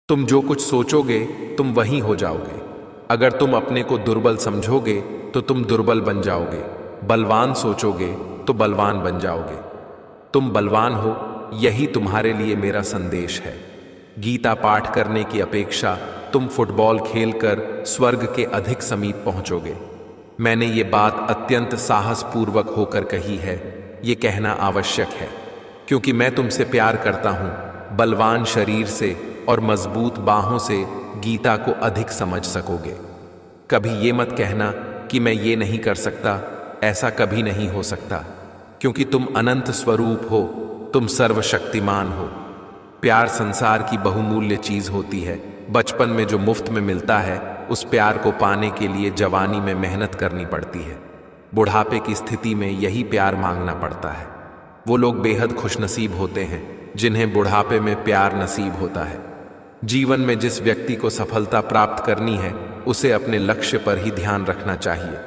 तुम जो कुछ सोचोगे तुम वही हो जाओगे। अगर तुम अपने को दुर्बल समझोगे तो तुम दुर्बल बन जाओगे। बलवान सोचोगे तो बलवान बन जाओगे। तुम बलवान हो, यही तुम्हारे लिए मेरा संदेश है। गीता पाठ करने की अपेक्षा तुम फुटबॉल खेलकर स्वर्ग के अधिक समीप पहुंचोगे। मैंने ये बात अत्यंत साहसपूर्वक होकर कही है। ये कहना आवश्यक है क्योंकि मैं तुमसे प्यार करता हूं। बलवान शरीर से और मजबूत बाहों से गीता को अधिक समझ सकोगे। कभी ये मत कहना कि मैं ये नहीं कर सकता। ऐसा कभी नहीं हो सकता क्योंकि तुम अनंत स्वरूप हो, तुम सर्वशक्तिमान हो। प्यार संसार की बहुमूल्य चीज होती है। बचपन में जो मुफ्त में मिलता है उस प्यार को पाने के लिए जवानी में मेहनत करनी पड़ती है। बुढ़ापे की स्थिति में यही प्यार मांगना पड़ता है। वो लोग बेहद खुशनसीब होते हैं जिन्हें बुढ़ापे में प्यार नसीब होता है। जीवन में जिस व्यक्ति को सफलता प्राप्त करनी है उसे अपने लक्ष्य पर ही ध्यान रखना चाहिए।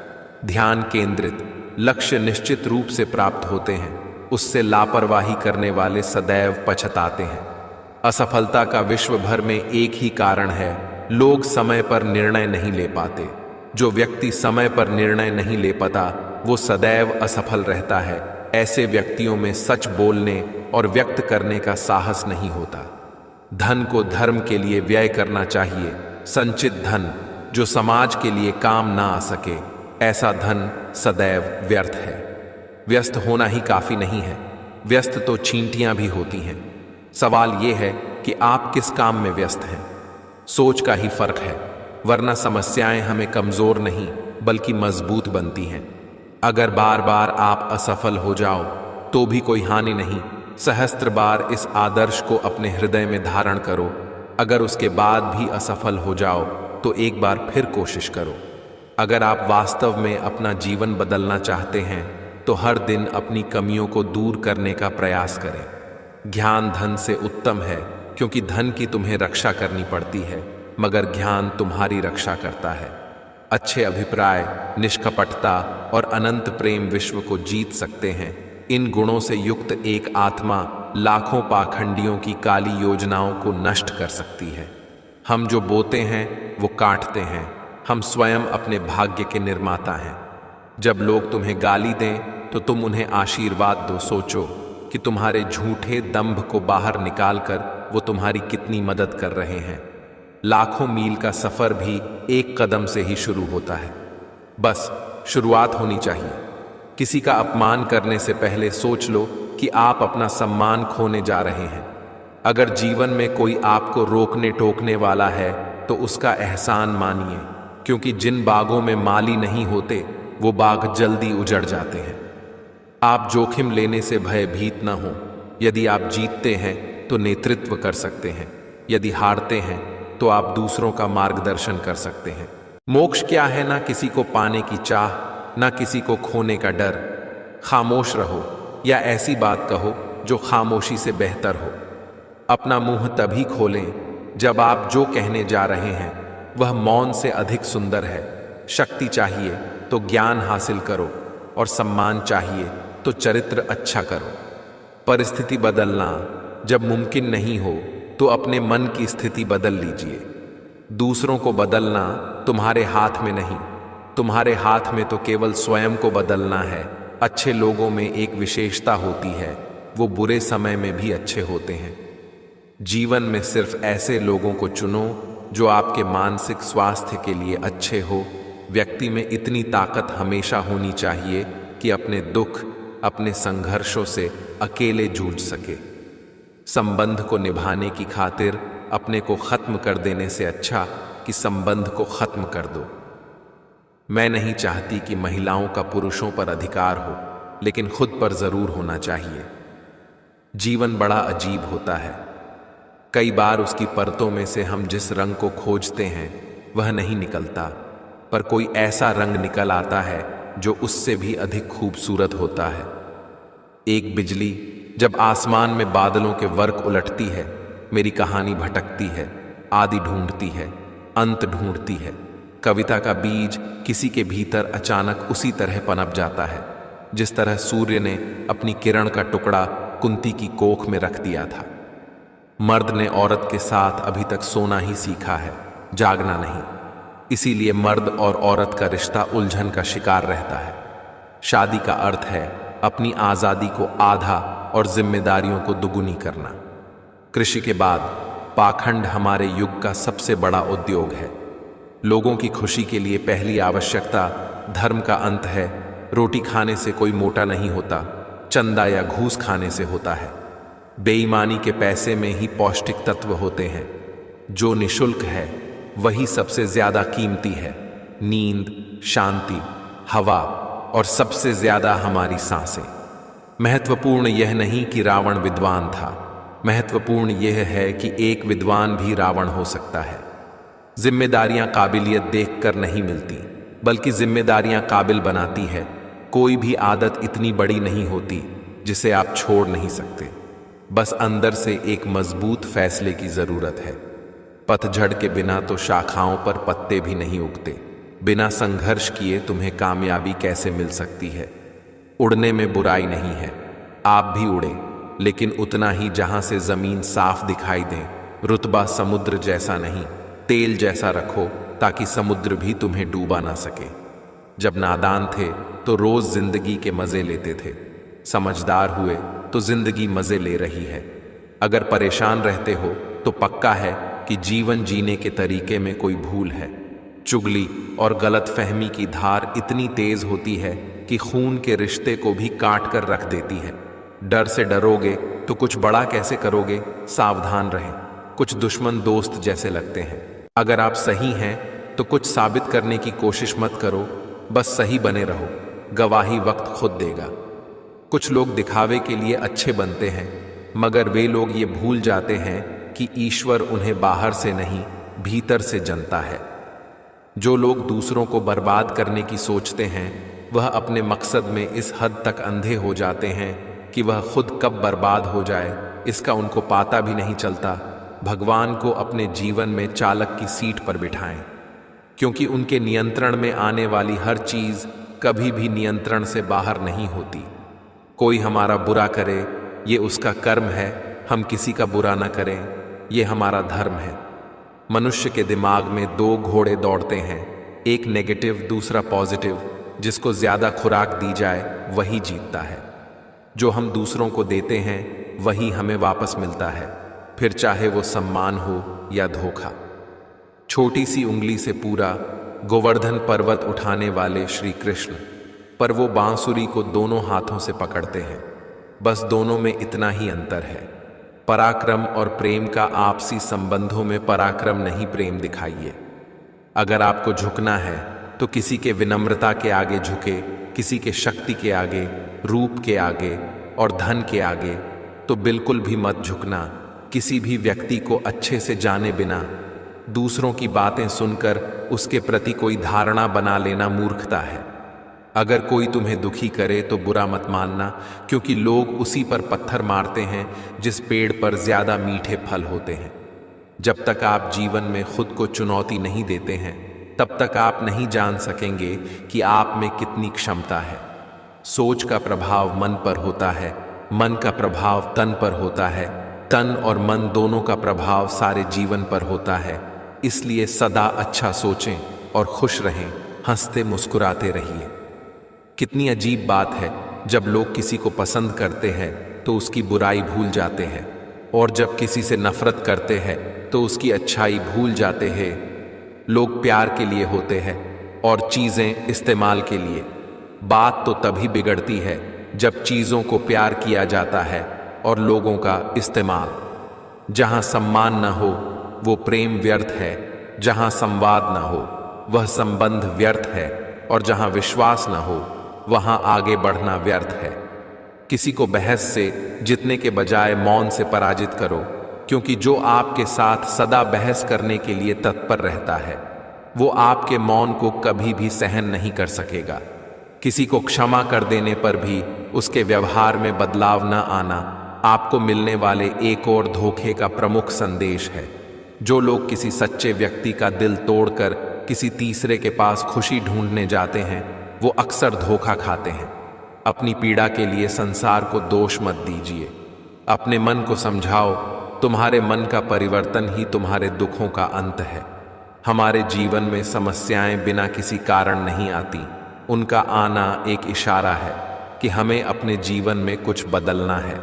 ध्यान केंद्रित लक्ष्य निश्चित रूप से प्राप्त होते हैं। उससे लापरवाही करने वाले सदैव पछताते हैं। असफलता का विश्व भर में एक ही कारण है, लोग समय पर निर्णय नहीं ले पाते। जो व्यक्ति समय पर निर्णय नहीं ले पाता वो सदैव असफल रहता है। ऐसे व्यक्तियों में सच बोलने और व्यक्त करने का साहस नहीं होता। धन को धर्म के लिए व्यय करना चाहिए। संचित धन जो समाज के लिए काम ना आ सके, ऐसा धन सदैव व्यर्थ है। व्यस्त होना ही काफी नहीं है, व्यस्त तो चींटियां भी होती हैं। सवाल यह है कि आप किस काम में व्यस्त हैं। सोच का ही फर्क है, वरना समस्याएं हमें कमजोर नहीं बल्कि मजबूत बनती हैं। अगर बार बार आप असफल हो जाओ तो भी कोई हानि नहीं। सहस्त्र बार इस आदर्श को अपने हृदय में धारण करो। अगर उसके बाद भी असफल हो जाओ तो एक बार फिर कोशिश करो। अगर आप वास्तव में अपना जीवन बदलना चाहते हैं तो हर दिन अपनी कमियों को दूर करने का प्रयास करें। ज्ञान धन से उत्तम है क्योंकि धन की तुम्हें रक्षा करनी पड़ती है, मगर ज्ञान तुम्हारी रक्षा करता है। अच्छे अभिप्राय, निष्कपटता और अनंत प्रेम विश्व को जीत सकते हैं। इन गुणों से युक्त एक आत्मा लाखों पाखंडियों की काली योजनाओं को नष्ट कर सकती है। हम जो बोते हैं वो काटते हैं। हम स्वयं अपने भाग्य के निर्माता हैं। जब लोग तुम्हें गाली दें तो तुम उन्हें आशीर्वाद दो। सोचो कि तुम्हारे झूठे दंभ को बाहर निकालकर वो तुम्हारी कितनी मदद कर रहे हैं। लाखों मील का सफर भी एक कदम से ही शुरू होता है। बस शुरुआत होनी चाहिए। किसी का अपमान करने से पहले सोच लो कि आप अपना सम्मान खोने जा रहे हैं। अगर जीवन में कोई आपको रोकने टोकने वाला है तो उसका एहसान मानिए, क्योंकि जिन बागों में माली नहीं होते वो बाग जल्दी उजड़ जाते हैं। आप जोखिम लेने से भयभीत न हो। यदि आप जीतते हैं तो नेतृत्व कर सकते हैं, यदि हारते हैं तो आप दूसरों का मार्गदर्शन कर सकते हैं। मोक्ष क्या है? ना किसी को पाने की चाह, ना किसी को खोने का डर। खामोश रहो या ऐसी बात कहो जो खामोशी से बेहतर हो। अपना मुंह तभी खोलें जब आप जो कहने जा रहे हैं वह मौन से अधिक सुंदर है। शक्ति चाहिए तो ज्ञान हासिल करो और सम्मान चाहिए तो चरित्र अच्छा करो। परिस्थिति बदलना जब मुमकिन नहीं हो तो अपने मन की स्थिति बदल लीजिए। दूसरों को बदलना तुम्हारे हाथ में नहीं, तुम्हारे हाथ में तो केवल स्वयं को बदलना है। अच्छे लोगों में एक विशेषता होती है, वो बुरे समय में भी अच्छे होते हैं। जीवन में सिर्फ ऐसे लोगों को चुनो जो आपके मानसिक स्वास्थ्य के लिए अच्छे हो। व्यक्ति में इतनी ताकत हमेशा होनी चाहिए कि अपने दुख, अपने संघर्षों से अकेले जूझ सके। संबंध को निभाने की खातिर अपने को खत्म कर देने से अच्छा कि संबंध को खत्म कर दो। मैं नहीं चाहती कि महिलाओं का पुरुषों पर अधिकार हो, लेकिन खुद पर जरूर होना चाहिए। जीवन बड़ा अजीब होता है। कई बार उसकी परतों में से हम जिस रंग को खोजते हैं वह नहीं निकलता, पर कोई ऐसा रंग निकल आता है जो उससे भी अधिक खूबसूरत होता है। एक बिजली जब आसमान में बादलों के वर्क उलटती है, मेरी कहानी भटकती है, आदि ढूंढती है, अंत ढूंढती है। कविता का बीज किसी के भीतर अचानक उसी तरह पनप जाता है जिस तरह सूर्य ने अपनी किरण का टुकड़ा कुंती की कोख में रख दिया था। मर्द ने औरत के साथ अभी तक सोना ही सीखा है, जागना नहीं। इसीलिए मर्द और औरत का रिश्ता उलझन का शिकार रहता है। शादी का अर्थ है अपनी आज़ादी को आधा और जिम्मेदारियों को दुगुनी करना। कृषि के बाद पाखंड हमारे युग का सबसे बड़ा उद्योग है। लोगों की खुशी के लिए पहली आवश्यकता धर्म का अंत है। रोटी खाने से कोई मोटा नहीं होता, चंदा या घूस खाने से होता है। बेईमानी के पैसे में ही पौष्टिक तत्व होते हैं। जो निशुल्क है वही सबसे ज्यादा कीमती है। नींद, शांति, हवा और सबसे ज्यादा हमारी सांसें। महत्वपूर्ण यह नहीं कि रावण विद्वान था, महत्वपूर्ण यह है कि एक विद्वान भी रावण हो सकता है। जिम्मेदारियां काबिलियत देखकर नहीं मिलती, बल्कि जिम्मेदारियां काबिल बनाती है। कोई भी आदत इतनी बड़ी नहीं होती जिसे आप छोड़ नहीं सकते। बस अंदर से एक मजबूत फैसले की जरूरत है। पतझड़ के बिना तो शाखाओं पर पत्ते भी नहीं उगते। बिना संघर्ष किए तुम्हें कामयाबी कैसे मिल सकती है? उड़ने में बुराई नहीं है, आप भी उड़े, लेकिन उतना ही जहां से जमीन साफ दिखाई दे। रुतबा समुद्र जैसा नहीं, तेल जैसा रखो ताकि समुद्र भी तुम्हें डूबा ना सके। जब नादान थे तो रोज जिंदगी के मजे लेते थे, समझदार हुए तो जिंदगी मजे ले रही है। अगर परेशान रहते हो तो पक्का है कि जीवन जीने के तरीके में कोई भूल है। चुगली और गलतफहमी की धार इतनी तेज होती है कि खून के रिश्ते को भी काट कर रख देती है। डर से डरोगे तो कुछ बड़ा कैसे करोगे? सावधान रहें, कुछ दुश्मन दोस्त जैसे लगते हैं। अगर आप सही हैं तो कुछ साबित करने की कोशिश मत करो, बस सही बने रहो, गवाही वक्त खुद देगा। कुछ लोग दिखावे के लिए अच्छे बनते हैं, मगर वे लोग ये भूल जाते हैं कि ईश्वर उन्हें बाहर से नहीं, भीतर से जनता है। जो लोग दूसरों को बर्बाद करने की सोचते हैं, वह अपने मकसद में इस हद तक अंधे हो जाते हैं कि वह खुद कब बर्बाद हो जाए इसका उनको पता भी नहीं चलता। भगवान को अपने जीवन में चालक की सीट पर बिठाएं, क्योंकि उनके नियंत्रण में आने वाली हर चीज कभी भी नियंत्रण से बाहर नहीं होती। कोई हमारा बुरा करे ये उसका कर्म है, हम किसी का बुरा न करें ये हमारा धर्म है। मनुष्य के दिमाग में दो घोड़े दौड़ते हैं, एक नेगेटिव, दूसरा पॉजिटिव। जिसको ज्यादा खुराक दी जाए वही जीतता है। जो हम दूसरों को देते हैं वही हमें वापस मिलता है, फिर चाहे वो सम्मान हो या धोखा। छोटी सी उंगली से पूरा गोवर्धन पर्वत उठाने वाले श्री कृष्ण, पर वो बांसुरी को दोनों हाथों से पकड़ते हैं। बस दोनों में इतना ही अंतर है। पराक्रम और प्रेम का आपसी संबंधों में पराक्रम नहीं, प्रेम दिखाइए। अगर आपको झुकना है तो किसी के विनम्रता के आगे झुके, किसी के शक्ति के आगे, रूप के आगे और धन के आगे तो बिल्कुल भी मत झुकना। किसी भी व्यक्ति को अच्छे से जाने बिना दूसरों की बातें सुनकर उसके प्रति कोई धारणा बना लेना मूर्खता है। अगर कोई तुम्हें दुखी करे तो बुरा मत मानना, क्योंकि लोग उसी पर पत्थर मारते हैं जिस पेड़ पर ज्यादा मीठे फल होते हैं। जब तक आप जीवन में खुद को चुनौती नहीं देते हैं तब तक आप नहीं जान सकेंगे कि आप में कितनी क्षमता है। सोच का प्रभाव मन पर होता है, मन का प्रभाव तन पर होता है, तन और मन दोनों का प्रभाव सारे जीवन पर होता है। इसलिए सदा अच्छा सोचें और खुश रहें, हंसते मुस्कुराते रहिए। कितनी अजीब बात है, जब लोग किसी को पसंद करते हैं तो उसकी बुराई भूल जाते हैं, और जब किसी से नफरत करते हैं तो उसकी अच्छाई भूल जाते हैं। लोग प्यार के लिए होते हैं और चीजें इस्तेमाल के लिए। बात तो तभी बिगड़ती है जब चीजों को प्यार किया जाता है और लोगों का इस्तेमाल। जहां सम्मान न हो वो प्रेम व्यर्थ है, जहां संवाद न हो वह संबंध व्यर्थ है, और जहां विश्वास न हो वहां आगे बढ़ना व्यर्थ है। किसी को बहस से जीतने के बजाय मौन से पराजित करो, क्योंकि जो आपके साथ सदा बहस करने के लिए तत्पर रहता है वो आपके मौन को कभी भी सहन नहीं कर सकेगा। किसी को क्षमा कर देने पर भी उसके व्यवहार में बदलाव न आना आपको मिलने वाले एक और धोखे का प्रमुख संदेश है। जो लोग किसी सच्चे व्यक्ति का दिल तोड़कर किसी तीसरे के पास खुशी ढूंढने जाते हैं वो अक्सर धोखा खाते हैं। अपनी पीड़ा के लिए संसार को दोष मत दीजिए, अपने मन को समझाओ तुम्हारे मन का परिवर्तन ही तुम्हारे दुखों का अंत है। हमारे जीवन में समस्याएं बिना किसी कारण नहीं आती, उनका आना एक इशारा है कि हमें अपने जीवन में कुछ बदलना है।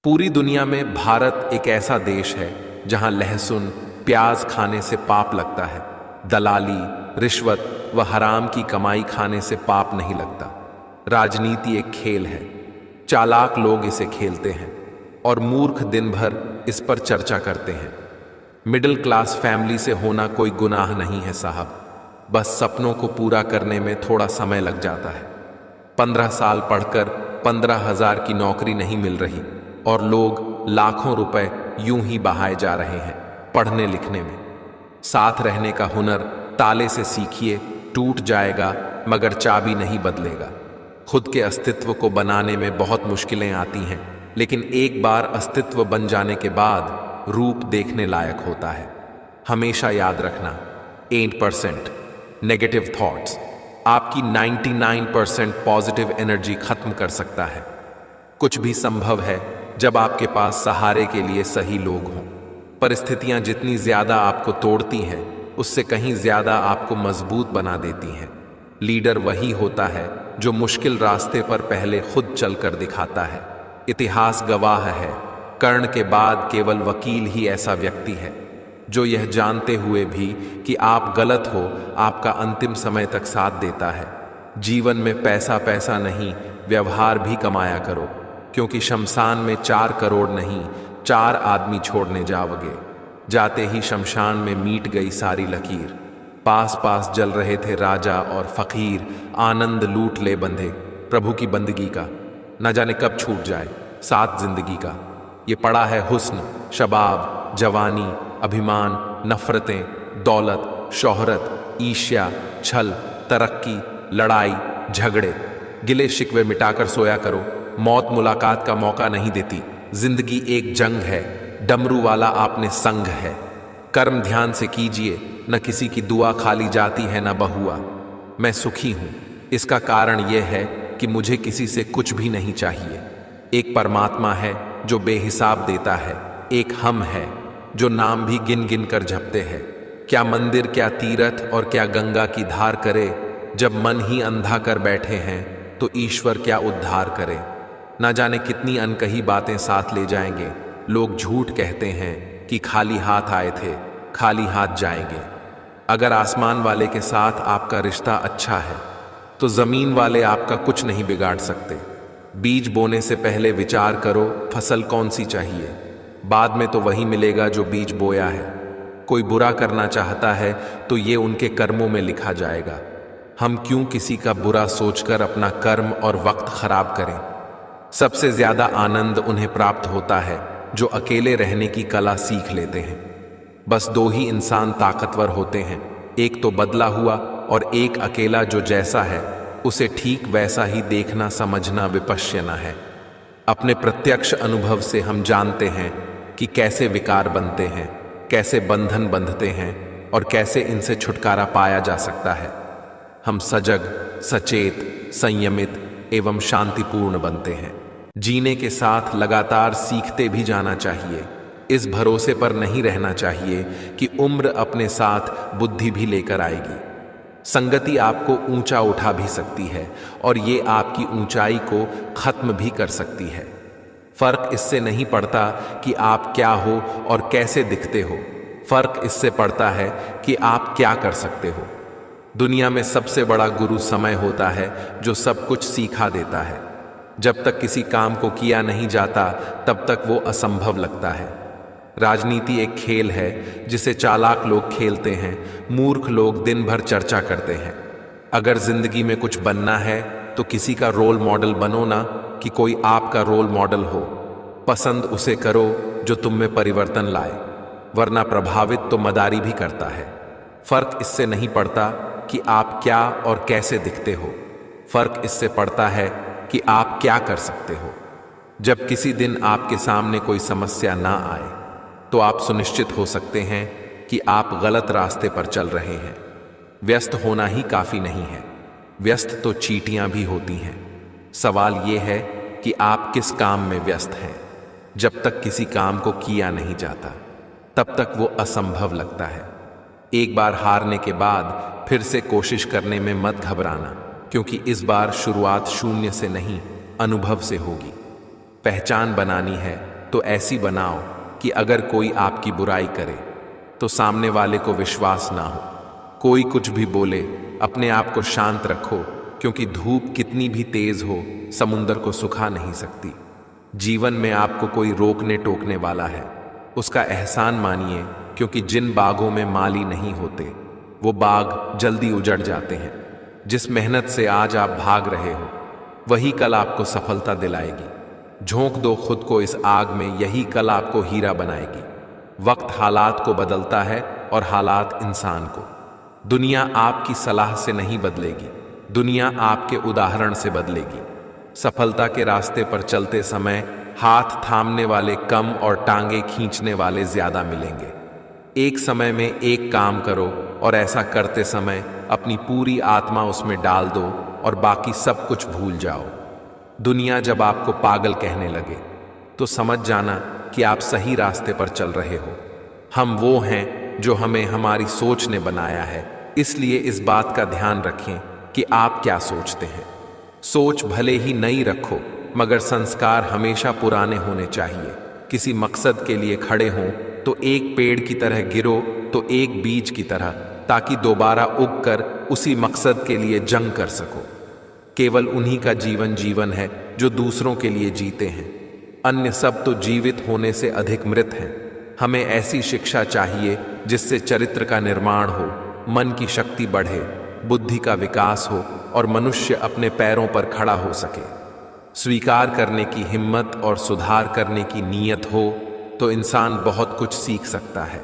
पूरी दुनिया में भारत एक ऐसा देश है जहां लहसुन प्याज खाने से पाप लगता है, दलाली, रिश्वत व हराम की कमाई खाने से पाप नहीं लगता। राजनीति एक खेल है, चालाक लोग इसे खेलते हैं और मूर्ख दिन भर इस पर चर्चा करते हैं। मिडिल क्लास फैमिली से होना कोई गुनाह नहीं है साहब, बस सपनों को पूरा करने में थोड़ा समय लग जाता है। 15 साल पढ़कर 15,000 की नौकरी नहीं मिल रही और लोग लाखों रुपए यूं ही बहाए जा रहे हैं पढ़ने लिखने में। साथ रहने का हुनर ताले से सीखिए, टूट जाएगा मगर चाबी नहीं बदलेगा। खुद के अस्तित्व को बनाने में बहुत मुश्किलें आती हैं, लेकिन एक बार अस्तित्व बन जाने के बाद रूप देखने लायक होता है। हमेशा याद रखना, 8% नेगेटिव थॉट्स आपकी 99% पॉजिटिव एनर्जी खत्म कर सकता है। कुछ भी संभव है जब आपके पास सहारे के लिए सही लोग हों। परिस्थितियां जितनी ज्यादा आपको तोड़ती हैं, उससे कहीं ज्यादा आपको मजबूत बना देती हैं। लीडर वही होता है जो मुश्किल रास्ते पर पहले खुद चलकर दिखाता है। इतिहास गवाह है, कर्ण के बाद केवल वकील ही ऐसा व्यक्ति है जो यह जानते हुए भी कि आप गलत हो, आपका अंतिम समय तक साथ देता है। जीवन में पैसा पैसा नहीं, व्यवहार भी कमाया करो, क्योंकि शमशान में 4 करोड़ नहीं 4 आदमी छोड़ने जाओगे। जाते ही शमशान में मीट गई सारी लकीर। पास पास जल रहे थे राजा और फकीर, आनंद लूट ले बंधे प्रभु की बंदगी का। न जाने कब छूट जाए साथ जिंदगी का। ये पड़ा है हुस्न, शबाब, जवानी, अभिमान, नफरतें, दौलत, शोहरत, ईर्ष्या, छल, तरक्की, लड़ाई, झगड़े। गिले शिकवे मिटाकर सोया करो, मौत मुलाकात का मौका नहीं देती। जिंदगी एक जंग है, डमरू वाला आपने संग है। कर्म ध्यान से कीजिए, न किसी की दुआ खाली जाती है न बहुआ। मैं सुखी हूं, इसका कारण यह है कि मुझे किसी से कुछ भी नहीं चाहिए। एक परमात्मा है जो बेहिसाब देता है, एक हम है जो नाम भी गिन गिन कर जपते हैं। क्या मंदिर, क्या तीरथ और क्या गंगा की धार करे, जब मन ही अंधा कर बैठे हैं तो ईश्वर क्या उद्धार करे। ना जाने कितनी अनकही बातें साथ ले जाएंगे। लोग झूठ कहते हैं कि खाली हाथ आए थे, खाली हाथ जाएंगे। अगर आसमान वाले के साथ आपका रिश्ता अच्छा है तो जमीन वाले आपका कुछ नहीं बिगाड़ सकते। बीज बोने से पहले विचार करो फसल कौन सी चाहिए, बाद में तो वही मिलेगा जो बीज बोया है। कोई बुरा करना चाहता है तो ये उनके कर्मों में लिखा जाएगा। हम क्यों किसी का बुरा सोचकर अपना कर्म और वक्त खराब करें। सबसे ज्यादा आनंद उन्हें प्राप्त होता है जो अकेले रहने की कला सीख लेते हैं। बस 2 ही इंसान ताकतवर होते हैं, एक तो बदला हुआ और एक अकेला जो जैसा है उसे ठीक वैसा ही देखना समझना विपश्यना है। अपने प्रत्यक्ष अनुभव से हम जानते हैं कि कैसे विकार बनते हैं, कैसे बंधन बंधते हैं और कैसे इनसे छुटकारा पाया जा सकता है। हम सजग, सचेत, संयमित एवं शांतिपूर्ण बनते हैं। जीने के साथ लगातार सीखते भी जाना चाहिए। इस भरोसे पर नहीं रहना चाहिए कि उम्र अपने साथ बुद्धि भी लेकर आएगी। संगति आपको ऊंचा उठा भी सकती है और ये आपकी ऊंचाई को खत्म भी कर सकती है। फर्क इससे नहीं पड़ता कि आप क्या हो और कैसे दिखते हो, फर्क इससे पड़ता है कि आप क्या कर सकते हो। दुनिया में सबसे बड़ा गुरु समय होता है जो सब कुछ सिखा देता है। जब तक किसी काम को किया नहीं जाता तब तक वो असंभव लगता है। राजनीति एक खेल है जिसे चालाक लोग खेलते हैं, मूर्ख लोग दिन भर चर्चा करते हैं। अगर जिंदगी में कुछ बनना है तो किसी का रोल मॉडल बनो ना कि कोई आपका रोल मॉडल हो। पसंद उसे करो जो तुम में परिवर्तन लाए, वरना प्रभावित तो मदारी भी करता है। फर्क इससे नहीं पड़ता कि आप क्या और कैसे दिखते हो, फर्क इससे पड़ता है कि आप क्या कर सकते हो। जब किसी दिन आपके सामने कोई समस्या ना आए तो आप सुनिश्चित हो सकते हैं कि आप गलत रास्ते पर चल रहे हैं। व्यस्त होना ही काफी नहीं है, व्यस्त तो चींटियां भी होती हैं। सवाल यह है कि आप किस काम में व्यस्त हैं। जब तक किसी काम को किया नहीं जाता तब तक वो असंभव लगता है। एक बार हारने के बाद फिर से कोशिश करने में मत घबराना, क्योंकि इस बार शुरुआत शून्य से नहीं, अनुभव से होगी। पहचान बनानी है तो ऐसी बनाओ कि अगर कोई आपकी बुराई करे तो सामने वाले को विश्वास ना हो। कोई कुछ भी बोले, अपने आप को शांत रखो, क्योंकि धूप कितनी भी तेज हो समुंदर को सुखा नहीं सकती। जीवन में आपको कोई रोकने टोकने वाला है, उसका एहसान मानिए, क्योंकि जिन बागों में माली नहीं होते वो बाग जल्दी उजड़ जाते हैं। जिस मेहनत से आज आप भाग रहे हो वही कल आपको सफलता दिलाएगी। झोंक दो खुद को इस आग में, यही कल आपको हीरा बनाएगी। वक्त हालात को बदलता है और हालात इंसान को। दुनिया आपकी सलाह से नहीं बदलेगी, दुनिया आपके उदाहरण से बदलेगी। सफलता के रास्ते पर चलते समय हाथ थामने वाले कम और टांगे खींचने वाले ज्यादा मिलेंगे। एक समय में एक काम करो और ऐसा करते समय अपनी पूरी आत्मा उसमें डाल दो और बाकी सब कुछ भूल जाओ। दुनिया जब आपको पागल कहने लगे तो समझ जाना कि आप सही रास्ते पर चल रहे हो। हम वो हैं जो हमें हमारी सोच ने बनाया है, इसलिए इस बात का ध्यान रखें कि आप क्या सोचते हैं। सोच भले ही नई रखो, मगर संस्कार हमेशा पुराने होने चाहिए। किसी मकसद के लिए खड़े हों तो एक पेड़ की तरह गिरो तो एक बीज की तरह, ताकि दोबारा उगकर उसी मकसद के लिए जंग कर सको। केवल उन्हीं का जीवन जीवन है जो दूसरों के लिए जीते हैं, अन्य सब तो जीवित होने से अधिक मृत हैं। हमें ऐसी शिक्षा चाहिए जिससे चरित्र का निर्माण हो, मन की शक्ति बढ़े, बुद्धि का विकास हो और मनुष्य अपने पैरों पर खड़ा हो सके। स्वीकार करने की हिम्मत और सुधार करने की नीयत हो तो इंसान बहुत कुछ सीख सकता है।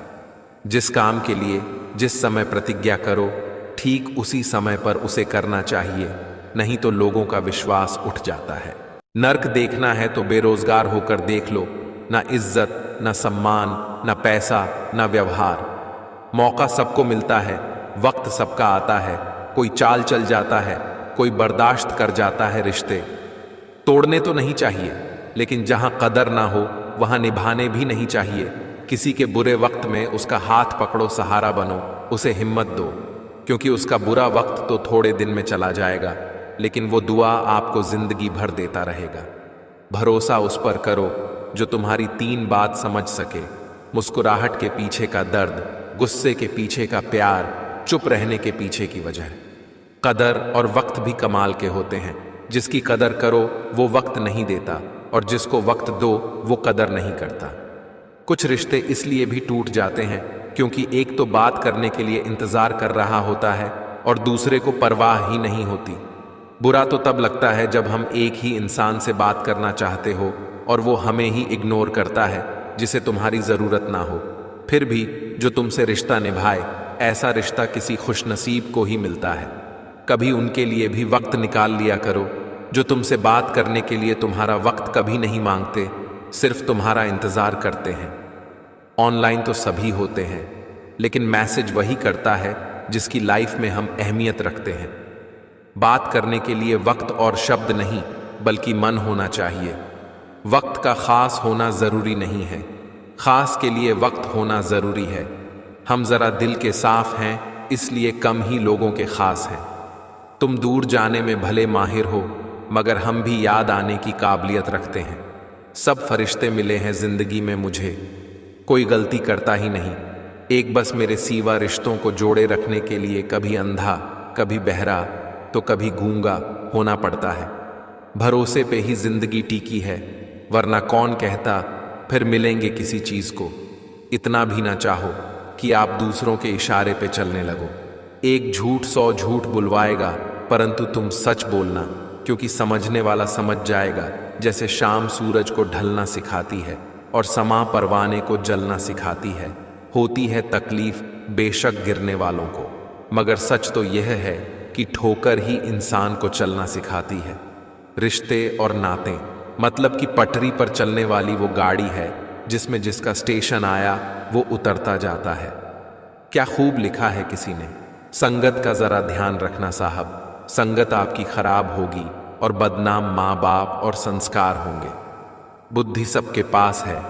जिस काम के लिए जिस समय प्रतिज्ञा करो, ठीक उसी समय पर उसे करना चाहिए, नहीं तो लोगों का विश्वास उठ जाता है। नर्क देखना है तो बेरोजगार होकर देख लो, ना इज्जत, ना सम्मान, ना पैसा, ना व्यवहार। मौका सबको मिलता है, वक्त सबका आता है। कोई चाल चल जाता है, कोई बर्दाश्त कर जाता है। रिश्ते तोड़ने तो नहीं चाहिए, लेकिन जहां कदर ना हो वहां निभाने भी नहीं चाहिए। किसी के बुरे वक्त में उसका हाथ पकड़ो, सहारा बनो, उसे हिम्मत दो, क्योंकि उसका बुरा वक्त तो थोड़े दिन में चला जाएगा, लेकिन वो दुआ आपको जिंदगी भर देता रहेगा। भरोसा उस पर करो जो तुम्हारी 3 बात समझ सके: मुस्कुराहट के पीछे का दर्द, गुस्से के पीछे का प्यार, चुप रहने के पीछे की वजह। कदर और वक्त भी कमाल के होते हैं। जिसकी कदर करो वो वक्त नहीं देता, और जिसको वक्त दो वो कदर नहीं करता। कुछ रिश्ते इसलिए भी टूट जाते हैं क्योंकि एक तो बात करने के लिए इंतजार कर रहा होता है और दूसरे को परवाह ही नहीं होती। बुरा तो तब लगता है जब हम एक ही इंसान से बात करना चाहते हो और वो हमें ही इग्नोर करता है, जिसे तुम्हारी जरूरत ना हो। फिर भी जो तुमसे रिश्ता निभाए, ऐसा रिश्ता किसी खुशनसीब को ही मिलता है। कभी उनके लिए भी वक्त निकाल लिया करो जो तुमसे बात करने के लिए तुम्हारा वक्त कभी नहीं मांगते, सिर्फ तुम्हारा इंतजार करते हैं। ऑनलाइन तो सभी होते हैं, लेकिन मैसेज वही करता है जिसकी लाइफ में हम अहमियत रखते हैं। बात करने के लिए वक्त और शब्द नहीं, बल्कि मन होना चाहिए। वक्त का खास होना जरूरी नहीं है, खास के लिए वक्त होना जरूरी है। हम जरा दिल के साफ हैं, इसलिए कम ही लोगों के खास हैं। तुम दूर जाने में भले माहिर हो, मगर हम भी याद आने की काबिलियत रखते हैं। सब फरिश्ते मिले हैं जिंदगी में मुझे, कोई गलती करता ही नहीं। एक बस मेरे सिवा रिश्तों को जोड़े रखने के लिए कभी अंधा, कभी बहरा, तो कभी गूंगा होना पड़ता है। भरोसे पे ही जिंदगी टीकी है, वरना कौन कहता फिर मिलेंगे किसी चीज को। इतना भी ना चाहो कि आप दूसरों के इशारे पे चलने लगो। एक झूठ 100 झूठ बुलवाएगा, परंतु तुम सच बोलना, क्योंकि समझने वाला समझ जाएगा। जैसे शाम सूरज को ढलना सिखाती है और समा परवाने को जलना सिखाती है। होती है तकलीफ बेशक गिरने वालों को, मगर सच तो यह है कि ठोकर ही इंसान को चलना सिखाती है। रिश्ते और नाते मतलब कि पटरी पर चलने वाली वो गाड़ी है जिसमें जिसका स्टेशन आया वो उतरता जाता है। क्या खूब लिखा है किसी ने, संगत का जरा ध्यान रखना साहब, संगत आपकी खराब होगी और बदनाम माँ बाप और संस्कार होंगे। बुद्धि सबके पास है,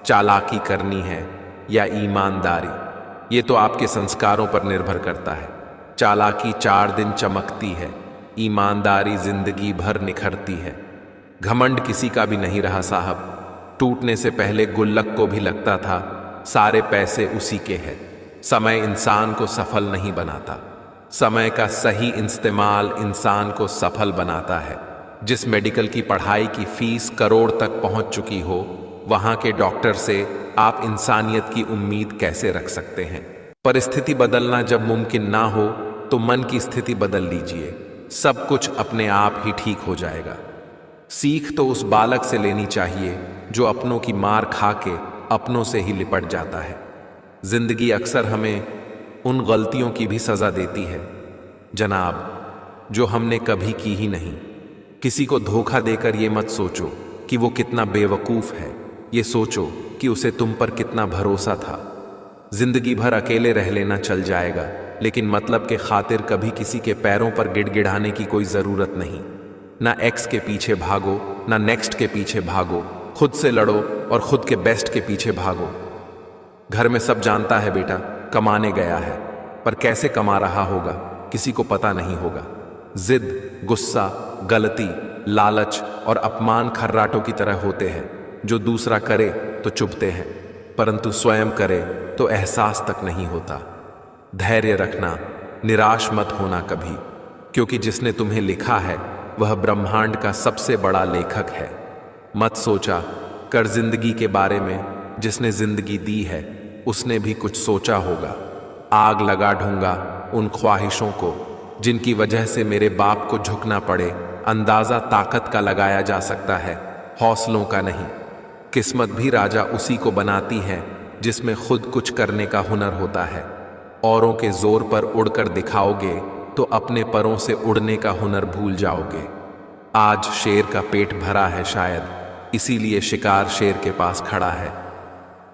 चालाकी करनी है या ईमानदारी, ये तो आपके संस्कारों पर निर्भर करता है। चालाकी 4 दिन चमकती है, ईमानदारी जिंदगी भर निखरती है। घमंड किसी का भी नहीं रहा साहब। टूटने से पहले गुल्लक को भी लगता था सारे पैसे उसी के हैं। समय इंसान को सफल नहीं बनाता, समय का सही इस्तेमाल इंसान को सफल बनाता है। जिस मेडिकल की पढ़ाई की फीस करोड़ तक पहुंच चुकी हो, वहां के डॉक्टर से आप इंसानियत की उम्मीद कैसे रख सकते हैं? परिस्थिति बदलना जब मुमकिन ना हो तो मन की स्थिति बदल लीजिए, सब कुछ अपने आप ही ठीक हो जाएगा। सीख तो उस बालक से लेनी चाहिए जो अपनों की मार खा के अपनों से ही लिपट जाता है। जिंदगी अक्सर हमें उन गलतियों की भी सजा देती है जनाब जो हमने कभी की ही नहीं। किसी को धोखा देकर ये मत सोचो कि वो कितना बेवकूफ़ है, ये सोचो कि उसे तुम पर कितना भरोसा था। जिंदगी भर अकेले रह लेना चल जाएगा, लेकिन मतलब के खातिर कभी किसी के पैरों पर गिड़गिड़ाने की कोई ज़रूरत नहीं। ना एक्स के पीछे भागो, ना नेक्स्ट के पीछे भागो, खुद से लड़ो और खुद के बेस्ट के पीछे भागो। घर में सब जानता है बेटा कमाने गया है, पर कैसे कमा रहा होगा किसी को पता नहीं होगा। जिद, गुस्सा, गलती, लालच और अपमान खर्राटों की तरह होते हैं जो दूसरा करे तो चुभते हैं, परंतु स्वयं करे तो एहसास तक नहीं होता। धैर्य रखना, निराश मत होना कभी, क्योंकि जिसने तुम्हें लिखा है वह ब्रह्मांड का सबसे बड़ा लेखक है। मत सोचा कर जिंदगी के बारे में, जिसने जिंदगी दी है उसने भी कुछ सोचा होगा। आग लगा ढूंगा उन ख्वाहिशों को जिनकी वजह से मेरे बाप को झुकना पड़े। अंदाजा ताकत का लगाया जा सकता है, हौसलों का नहीं। किस्मत भी राजा उसी को बनाती है जिसमें खुद कुछ करने का हुनर होता है। औरों के जोर पर उड़कर दिखाओगे तो अपने परों से उड़ने का हुनर भूल जाओगे। आज शेर का पेट भरा है शायद, इसीलिए शिकार शेर के पास खड़ा है।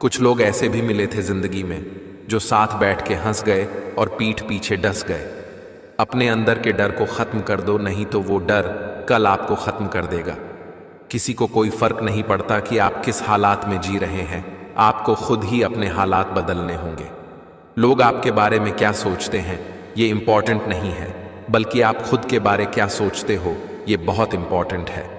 कुछ लोग ऐसे भी मिले थे जिंदगी में जो साथ बैठ के हंस गए और पीठ पीछे डस गए। अपने अंदर के डर को खत्म कर दो, नहीं तो वो डर कल आपको खत्म कर देगा। किसी को कोई फर्क नहीं पड़ता कि आप किस हालात में जी रहे हैं, आपको खुद ही अपने हालात बदलने होंगे। लोग आपके बारे में क्या सोचते हैं ये इंपॉर्टेंट नहीं है, बल्कि आप खुद के बारे क्या सोचते हो ये बहुत इंपॉर्टेंट है।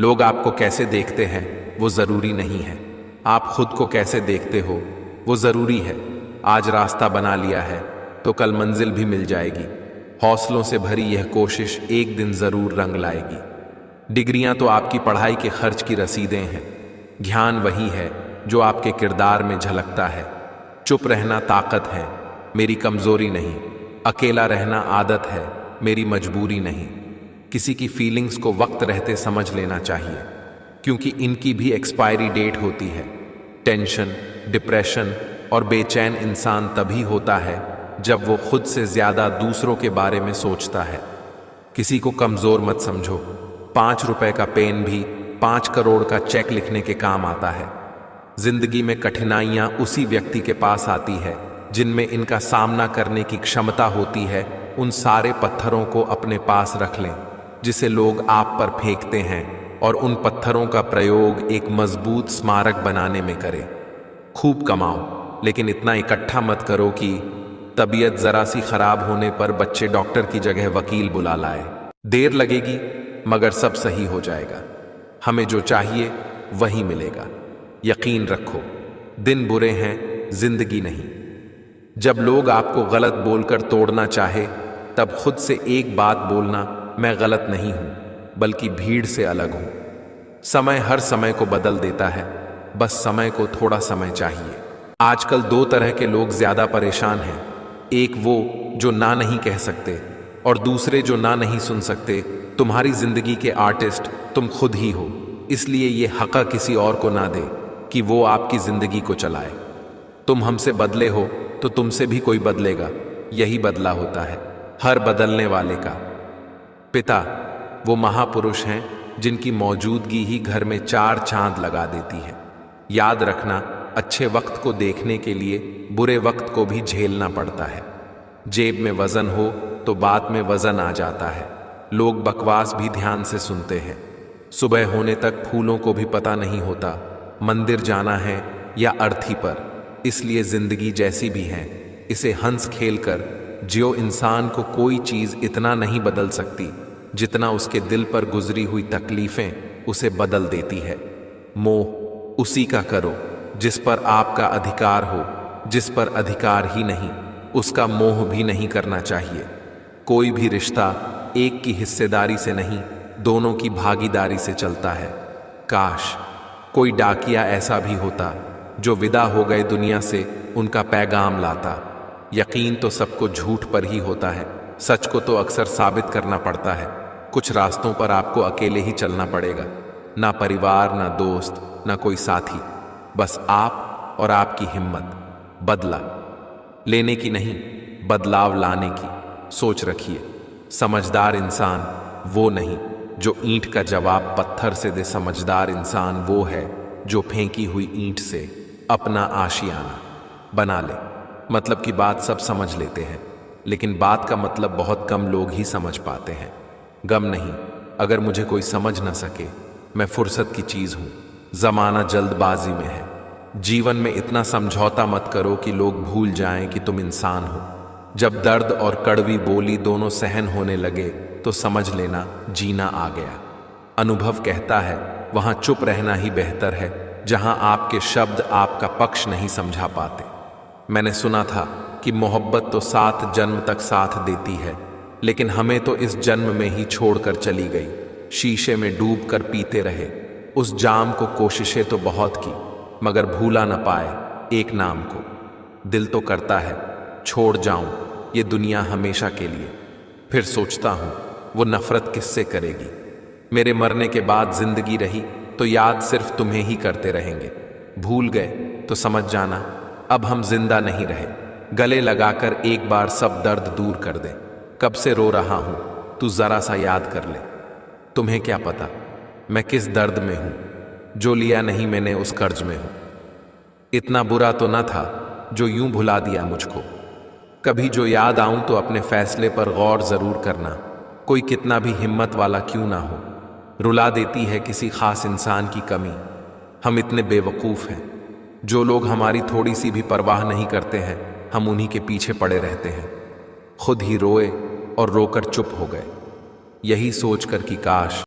लोग आपको कैसे देखते हैं वो ज़रूरी नहीं है, आप खुद को कैसे देखते हो वो ज़रूरी है। आज रास्ता बना लिया है तो कल मंजिल भी मिल जाएगी। हौसलों से भरी यह कोशिश एक दिन ज़रूर रंग लाएगी। डिग्रियां तो आपकी पढ़ाई के खर्च की रसीदें हैं, ज्ञान वही है जो आपके किरदार में झलकता है। चुप रहना ताकत है, मेरी कमज़ोरी नहीं। अकेला रहना आदत है, मेरी मजबूरी नहीं। किसी की फीलिंग्स को वक्त रहते समझ लेना चाहिए, क्योंकि इनकी भी एक्सपायरी डेट होती है। टेंशन, डिप्रेशन और बेचैन इंसान तभी होता है जब वो खुद से ज़्यादा दूसरों के बारे में सोचता है। किसी को कमज़ोर मत समझो, 5 रुपए का पेन भी 5 करोड़ का चेक लिखने के काम आता है। जिंदगी में कठिनाइयाँ उसी व्यक्ति के पास आती है जिनमें इनका सामना करने की क्षमता होती है। उन सारे पत्थरों को अपने पास रख लें जिसे लोग आप पर फेंकते हैं, और उन पत्थरों का प्रयोग एक मजबूत स्मारक बनाने में करें। खूब कमाओ, लेकिन इतना इकट्ठा मत करो कि तबीयत ज़रा सी खराब होने पर बच्चे डॉक्टर की जगह वकील बुला लाए। देर लगेगी मगर सब सही हो जाएगा। हमें जो चाहिए वही मिलेगा, यकीन रखो। दिन बुरे हैं, जिंदगी नहीं। जब लोग आपको गलत बोलकर तोड़ना चाहे तब खुद से एक बात बोलना, मैं गलत नहीं हूं बल्कि भीड़ से अलग हूं। समय हर समय को बदल देता है, बस समय को थोड़ा समय चाहिए। आजकल 2 तरह के लोग ज्यादा परेशान हैं, एक वो जो ना नहीं कह सकते और दूसरे जो ना नहीं सुन सकते। तुम्हारी जिंदगी के आर्टिस्ट तुम खुद ही हो, इसलिए ये हक़ किसी और को ना दे कि वो आपकी जिंदगी को चलाए। तुम हमसे बदले हो तो तुमसे भी कोई बदलेगा, यही बदला होता है हर बदलने वाले का। पिता वो महापुरुष हैं जिनकी मौजूदगी ही घर में 4 चांद लगा देती है। याद रखना, अच्छे वक्त को देखने के लिए बुरे वक्त को भी झेलना पड़ता है। जेब में वजन हो तो बात में वजन आ जाता है। लोग बकवास भी ध्यान से सुनते हैं। सुबह होने तक फूलों को भी पता नहीं होता मंदिर जाना है या अर्थी पर। इसलिए जिंदगी जैसी भी है इसे हंस खेल कर जियो। इंसान को कोई चीज़ इतना नहीं बदल सकती जितना उसके दिल पर गुजरी हुई तकलीफें उसे बदल देती है। मोह उसी का करो जिस पर आपका अधिकार हो, जिस पर अधिकार ही नहीं उसका मोह भी नहीं करना चाहिए। कोई भी रिश्ता एक की हिस्सेदारी से नहीं, दोनों की भागीदारी से चलता है। काश कोई डाकिया ऐसा भी होता जो विदा हो गए दुनिया से उनका पैगाम लाता। यकीन तो सबको झूठ पर ही होता है, सच को तो अक्सर साबित करना पड़ता है। कुछ रास्तों पर आपको अकेले ही चलना पड़ेगा, ना परिवार, ना दोस्त, ना कोई साथी, बस आप और आपकी हिम्मत। बदला लेने की नहीं, बदलाव लाने की सोच रखिए। समझदार इंसान वो नहीं जो ईंट का जवाब पत्थर से दे, समझदार इंसान वो है जो फेंकी हुई ईंट से अपना आशियाना बना ले। मतलब की बात सब समझ लेते हैं, लेकिन बात का मतलब बहुत कम लोग ही समझ पाते हैं। गम नहीं अगर मुझे कोई समझ ना सके, मैं फुर्सत की चीज़ हूँ, ज़माना जल्दबाजी में है। जीवन में इतना समझौता मत करो कि लोग भूल जाएं कि तुम इंसान हो। जब दर्द और कड़वी बोली दोनों सहन होने लगे तो समझ लेना जीना आ गया। अनुभव कहता है वहाँ चुप रहना ही बेहतर है, जहाँ आपके शब्द आपका पक्ष नहीं समझा पाते। मैंने सुना था कि मोहब्बत तो 7 जन्म तक साथ देती है, लेकिन हमें तो इस जन्म में ही छोड़कर चली गई। शीशे में डूब कर पीते रहे उस जाम को, कोशिशें तो बहुत की मगर भूला न पाए एक नाम को। दिल तो करता है छोड़ जाऊं ये दुनिया हमेशा के लिए, फिर सोचता हूं वो नफरत किससे करेगी। मेरे मरने के बाद जिंदगी रही तो याद सिर्फ तुम्हें ही करते रहेंगे। भूल गए तो समझ जाना अब हम जिंदा नहीं रहे। गले लगाकर एक बार सब दर्द दूर कर दे। कब से रो रहा हूं तू जरा सा याद कर ले। तुम्हें क्या पता मैं किस दर्द में हूं, जो लिया नहीं मैंने उस कर्ज में हूं। इतना बुरा तो न था जो यूं भुला दिया मुझको। कभी जो याद आऊं तो अपने फैसले पर गौर जरूर करना, कोई कितना भी हिम्मत वाला क्यों ना हो। रुला देती है किसी खास इंसान की कमी। हम इतने बेवकूफ़ हैं, जो लोग हमारी थोड़ी सी भी परवाह नहीं करते हैं हम उन्हीं के पीछे पड़े रहते हैं। खुद ही रोए और रोकर चुप हो गए, यही सोचकर कि काश